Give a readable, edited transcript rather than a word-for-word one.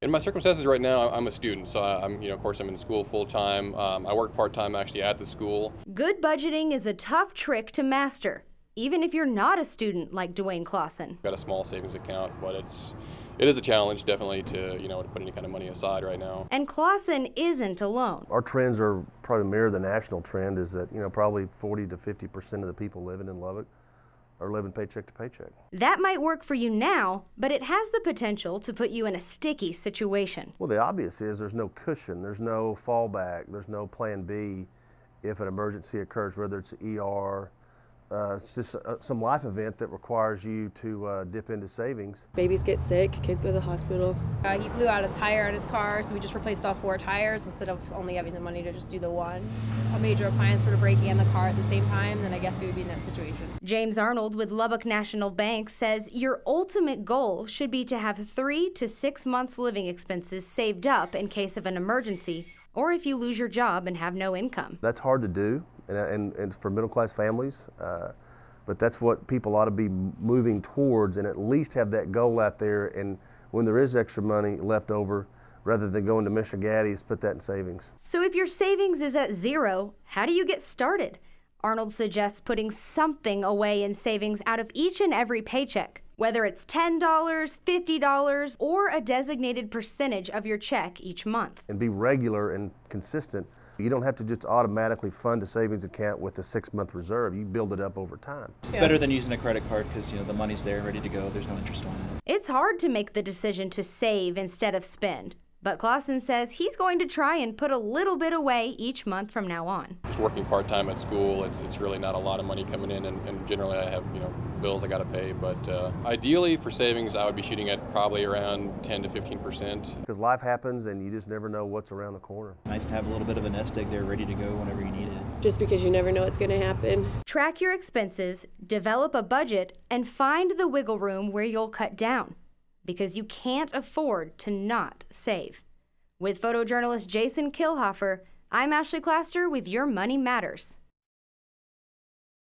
In my circumstances right now, I'm a student, so of course, I'm in school full time. I work part time actually at the school. Good budgeting is a tough trick to master, even if you're not a student like Dwayne Clausen. Got a small savings account, but it is a challenge definitely to to put any kind of money aside right now. And Clausen isn't alone. Our trends are probably mirror the national trend. Is that probably 40 to 50% of the people living in Lubbock are living paycheck to paycheck. That might work for you now, but it has the potential to put you in a sticky situation. Well, the obvious is there's no cushion, there's no fallback, there's no plan B if an emergency occurs, whether it's ER, it's just some life event that requires you to dip into savings. Babies get sick, kids go to the hospital. He blew out a tire on his car, so we just replaced all 4 tires instead of only having the money to just do the one. A major appliance were to break and the car at the same time, then I guess we would be in that situation. James Arnold with Lubbock National Bank says your ultimate goal should be to have 3 to 6 months living expenses saved up in case of an emergency, or if you lose your job and have no income. That's hard to do, and for middle-class families, but that's what people ought to be moving towards, and at least have that goal out there, and when there is extra money left over, rather than going to Michigatti's, put that in savings. So if your savings is at 0, how do you get started? Arnold suggests putting something away in savings out of each and every paycheck, whether it's $10, $50, or a designated percentage of your check each month. And be regular and consistent. You don't have to just automatically fund a savings account with a 6-month reserve. You build it up over time. It's better than using a credit card because the money's there, ready to go. There's no interest on it. It's hard to make the decision to save instead of spend. But Clausen says he's going to try and put a little bit away each month from now on. Just working part time at school, it's really not a lot of money coming in, and generally I have bills I got to pay. But ideally for savings, I would be shooting at probably around 10 to 15%. Because life happens, and you just never know what's around the corner. Nice to have a little bit of a nest egg there, ready to go whenever you need it. Just because you never know what's going to happen. Track your expenses, develop a budget, and find the wiggle room where you'll cut down, because you can't afford to not save. With photojournalist Jason Kilhofer, I'm Ashley Claster with Your Money Matters.